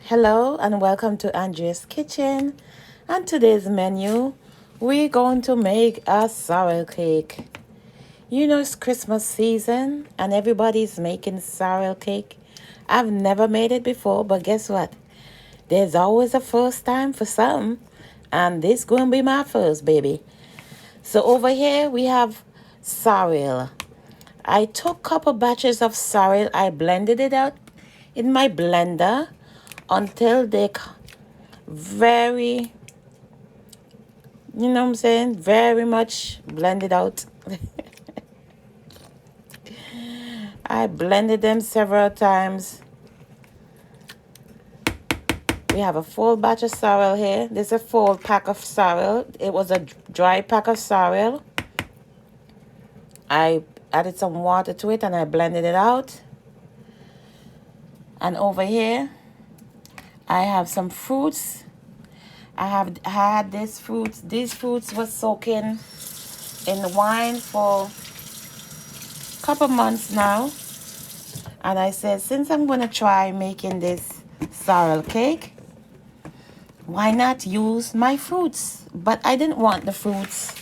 Hello and welcome to Andrea's Kitchen. And today's menu, we're going to make a sorrel cake. You know it's Christmas season and everybody's making sorrel cake. I've never made it before, but guess what? There's always a first time for something. And this going to be my first, baby. So over here we have sorrel. I took a couple batches of sorrel. I blended it out in my blender until they very, you know what I'm saying, very much blended out. I blended them several times. We have a full batch of sorrel here. This is a full pack of sorrel. It was a dry pack of sorrel. I added some water to it and I blended it out. And over here, I have some fruits. I had these fruits. These fruits were soaking in the wine for a couple months now. And I said, since I'm going to try making this sorrel cake, why not use my fruits? But I didn't want the fruits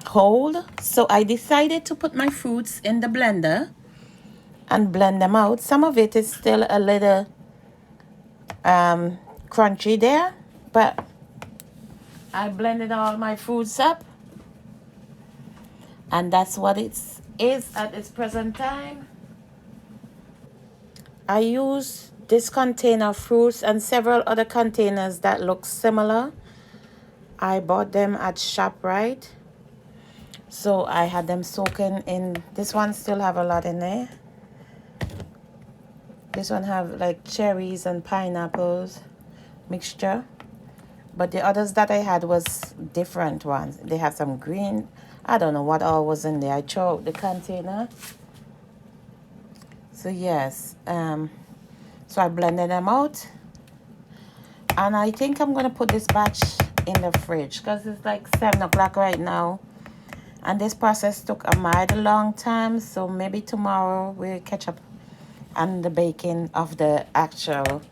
whole. So I decided to put my fruits in the blender and blend them out. Some of it is still a little crunchy there, but I blended all my fruits up. And that's what it is at this present time. I use this container of fruits and several other containers that look similar. I bought them at ShopRite. So I had them soaking in. This one still have a lot in there. This one have like cherries and pineapples mixture. But the others that I had was different ones. They have some green. I don't know what all was in there. I threw out the container. So yes. So I blended them out. And I think I'm going to put this batch in the fridge because it's like 7 o'clock right now. And this process took a mighty long time. So maybe tomorrow we'll catch up on the baking of the actual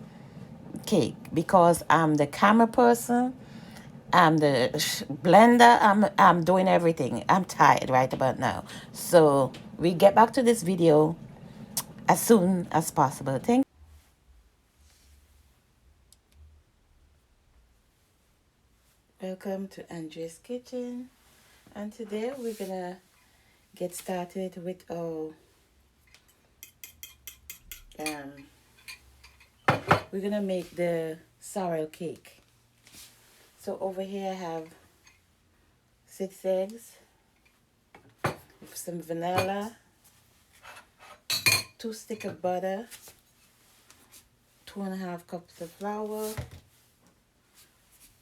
cake. Because I'm the camera person. I'm the blender. I'm doing everything. I'm tired right about now. So we get back to this video as soon as possible. Thank you. Welcome to Andrea's Kitchen. And today we're gonna get started with our we're gonna make the sorrel cake. So over here I have 6 eggs, some vanilla, 2 sticks of butter, 2.5 cups of flour,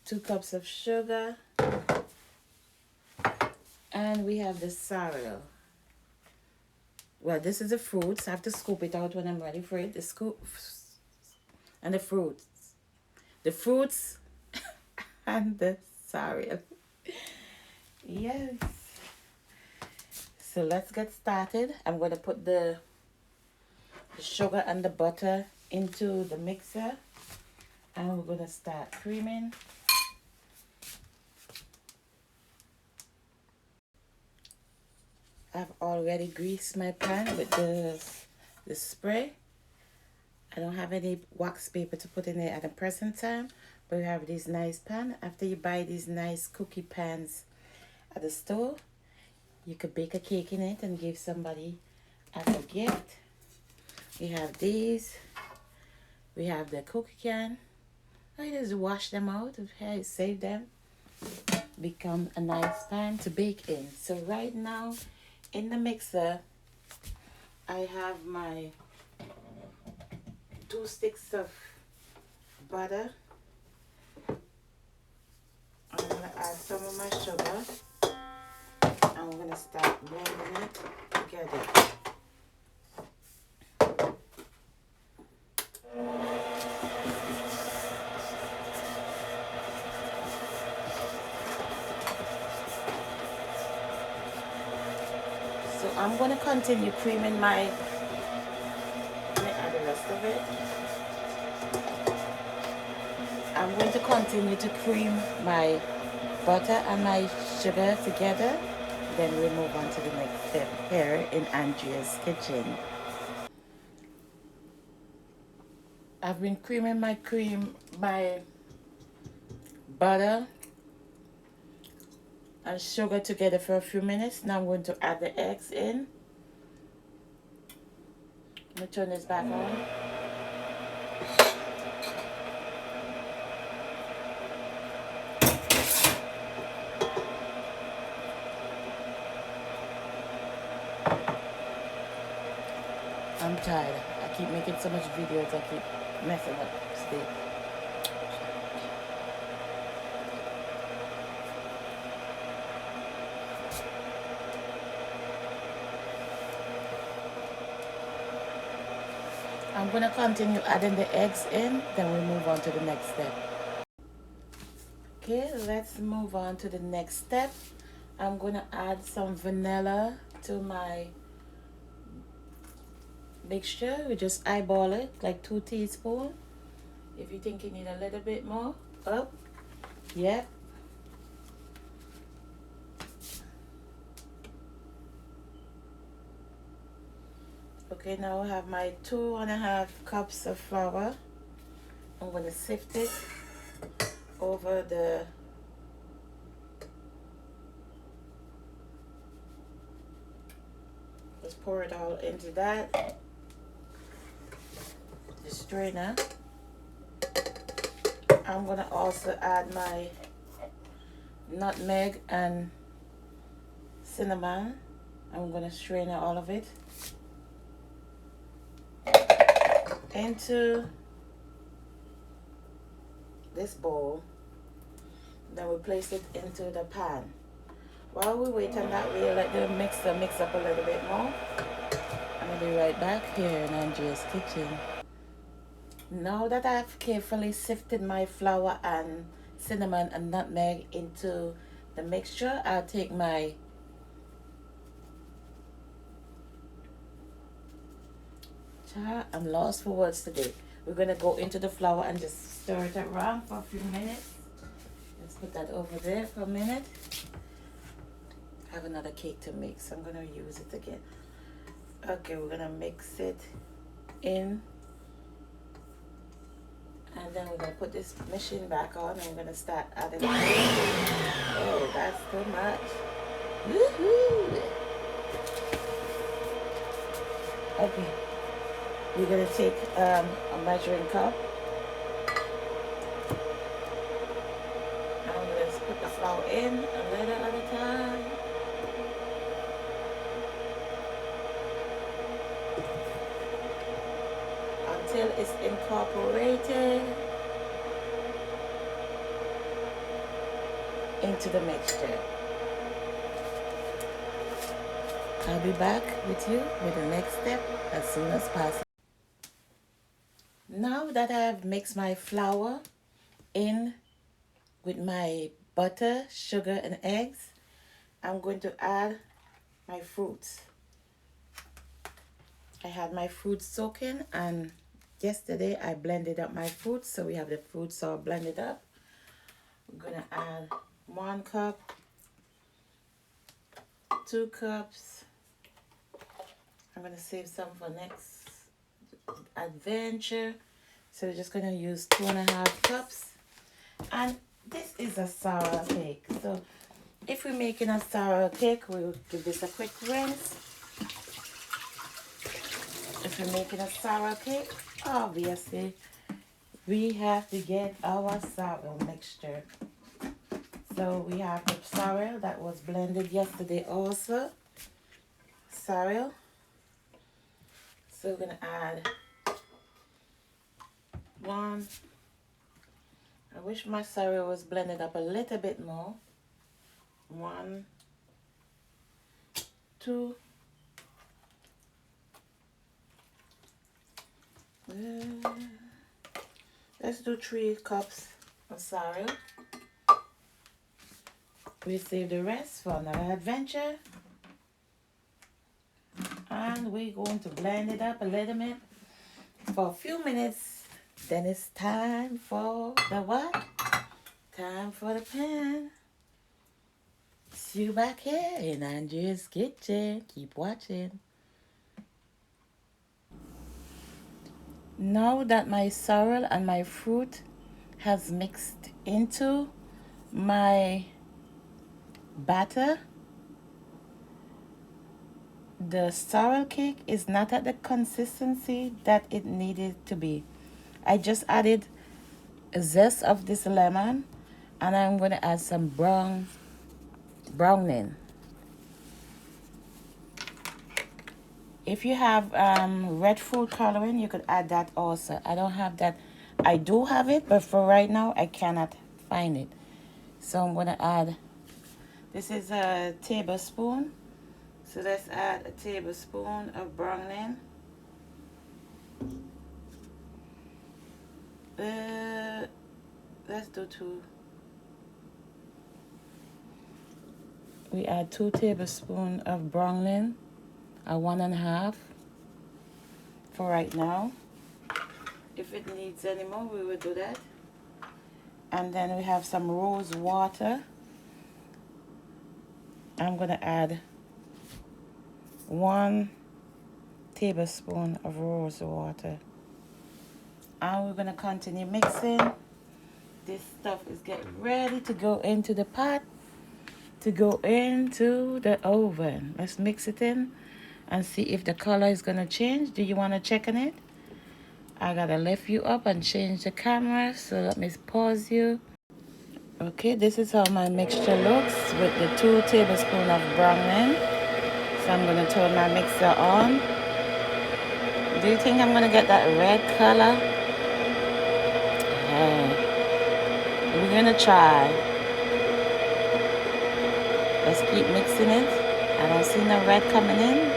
2 cups of sugar, and we have the sorrel. Well, this is the fruits. I have to scoop it out when I'm ready for it. The scoop and the fruits. The fruits and the sorrel. Yes. So let's get started. I'm going to put the sugar and the butter into the mixer. And we're going to start creaming. I've already greased my pan with the spray. I don't have any wax paper to put in there at the present time, but we have this nice pan. After you buy these nice cookie pans at the store, you could bake a cake in it and give somebody as a gift. We have these. We have the cookie can. I just wash them out, save them, become a nice pan to bake in. So right now, in the mixer, I have my 2 sticks of butter. I'm going to add some of my sugar. And we're going to start blending it together. So I'm going to continue creaming my, let me add the rest of it. I'm going to continue to cream my butter and my sugar together. Then we move on to the next step here in Andrea's kitchen. I've been creaming my butter and sugar together for a few minutes. Now I'm going to add the eggs in. Let me turn this back on. I'm tired. I keep making so much videos, I keep messing up still. I'm going to continue adding the eggs in, then we move on to the next step. Okay, let's move on to the next step. I'm going to add some vanilla to my mixture. We just eyeball it, like 2 teaspoons. If you think you need a little bit more, up. Yep. Okay, now I have my 2.5 cups of flour. I'm going to sift it over the just pour it all into that the strainer. I'm going to also add my nutmeg and cinnamon. I'm going to strain all of it into this bowl. Then we place it into the pan. While we wait on that, we'll let the mixer mix up a little bit more. I'm going to be right back here in Andrea's kitchen. Now that I've carefully sifted my flour and cinnamon and nutmeg into the mixture, I'll take my I'm lost for words today. We're going to go into the flour and just stir it around for a few minutes. Let's put that over there for a minute. I have another cake to make, so I'm going to use it again. Okay, we're going to mix it in. And then we're going to put this machine back on and we're going to start adding. Oh, that's too much. Woohoo! Okay. We're going to take a measuring cup. And I'm going to put the flour in a little at a time. Until it's incorporated into the mixture. I'll be back with you with the next step as soon as possible. Now that I've mixed my flour in with my butter, sugar, and eggs, I'm going to add my fruits. I had my fruits soaking, and yesterday I blended up my fruits, so we have the fruits all blended up. We're going to add 1 cup, 2 cups. I'm going to save some for next adventure. So we're just going to use 2.5 cups. And this is a sorrel cake. So if we're making a sorrel cake, we'll give this a quick rinse. If we're making a sorrel cake, obviously we have to get our sorrel mixture. So we have the sorrel that was blended yesterday also. Sorrel. So we're going to add 1. I wish my sorrel was blended up a little bit more. 1, 2. Let's do 3 cups of sorrel. We save the rest for another adventure. And we're going to blend it up a little bit for a few minutes Then it's time for the what? Time for the pan. See you back here in Andrea's kitchen. Keep watching. Now that my sorrel and my fruit has mixed into my batter, the sorrel cake is not at the consistency that it needed to be. I just added a zest of this lemon, and I'm going to add some browning. If you have red food coloring, you could add that also. I don't have that. I do have it, but for right now, I cannot find it. So I'm going to add, this is a tablespoon. So let's add a tablespoon of browning. Let's do 2. We add 2 tablespoons of browning, a 1.5 for right now. If it needs any more, we will do that. And then we have some rose water. I'm going to add 1 tablespoon of rose water. And we're going to continue mixing. This stuff is getting ready to go into the pot, to go into the oven. Let's mix it in and see if the color is going to change. Do you want to check on it? I got to lift you up and change the camera. So let me pause you. Okay, this is how my mixture looks with the 2 tablespoons of browning. So I'm going to turn my mixer on. Do you think I'm going to get that red color? We're going to try. Let's keep mixing it. I don't see no red coming in.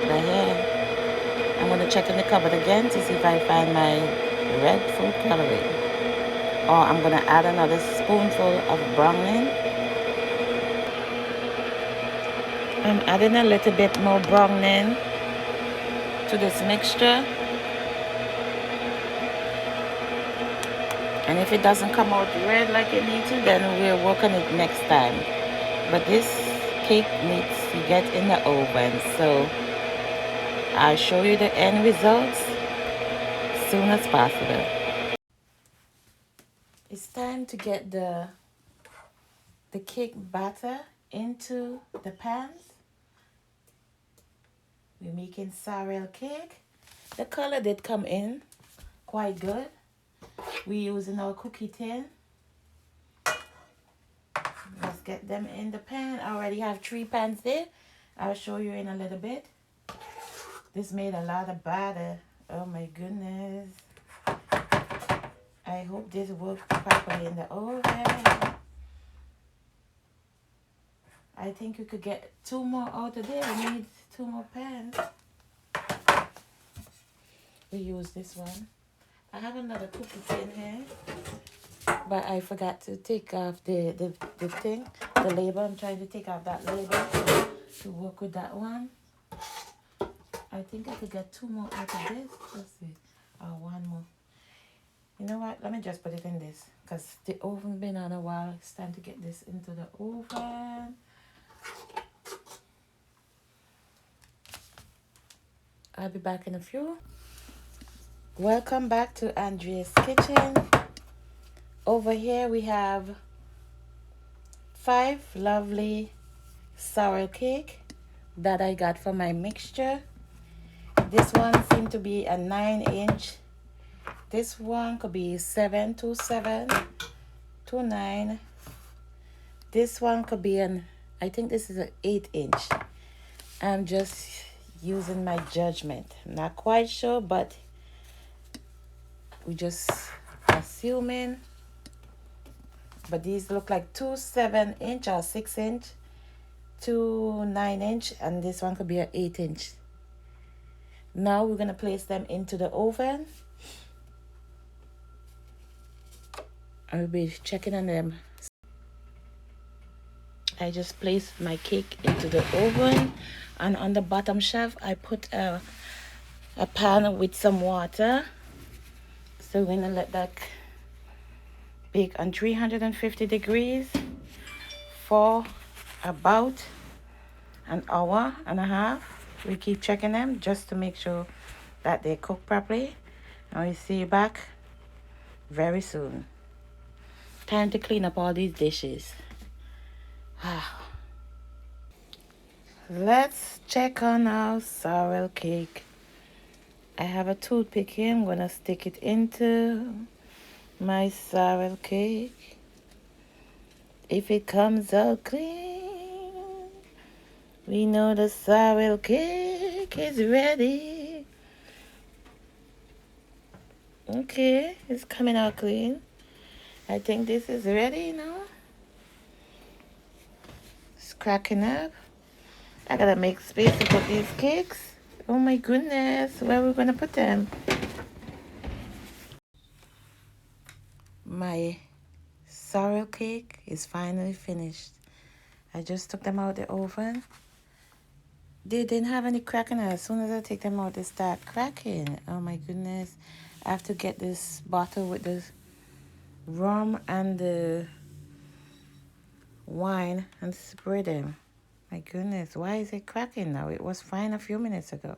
But yeah, I'm going to check in the cupboard again to see if I find my red food coloring. Or I'm going to add another spoonful of browning. I'm adding a little bit more browning to this mixture. And if it doesn't come out red like it needs to, then we'll work on it next time. But this cake needs to get in the oven. So I'll show you the end results as soon as possible. It's time to get the cake batter into the pans. We're making sorrel cake. The color did come in quite good. We're using our cookie tin. Let's get them in the pan. I already have 3 pans there. I'll show you in a little bit. This made a lot of batter. Oh my goodness. I hope this works properly in the oven. I think you could get 2 more out of there. We need 2 more pans. We use this one. I have another cookie tin here, but I forgot to take off the thing, the label. I'm trying to take off that label to work with that one. I think I could get 2 more out of this. Let's see. 1 more. You know what? Let me just put it in this because the oven been on a while. It's time to get this into the oven. I'll be back in a few. Welcome back to Andrea's kitchen. Over here we have 5 lovely sorrel cake that I got for my mixture. This one seemed to be a 9-inch. This one could be 7 to 7 to 9. This one could be I think this is an 8-inch. I'm just using my judgment. I'm not quite sure, but we just assuming. But these look like 2 7-inch or 6-inch, 2 9-inch, and this one could be an 8-inch. Now we're gonna place them into the oven. I'll be checking on them. I just placed my cake into the oven, and on the bottom shelf I put a pan with some water. So So we're gonna let that bake on 350 degrees for about an hour and a half. We keep checking them just to make sure that they cook properly. And we see you back very soon. Time to clean up all these dishes. Let's check on our sorrel cake. I have a toothpick here. I'm gonna stick it into my sorrel cake. If it comes out clean, we know the sorrel cake is ready. Okay, it's coming out clean. I think this is ready now. It's cracking up. I gotta make space to put these cakes. Oh my goodness, where are we gonna put them? My sorrel cake is finally finished. I just took them out of the oven. They didn't have any cracking. As soon as I take them out, they start cracking. Oh my goodness. I have to get this bottle with the rum and the wine and spray them. My goodness, why is it cracking now? It was fine a few minutes ago.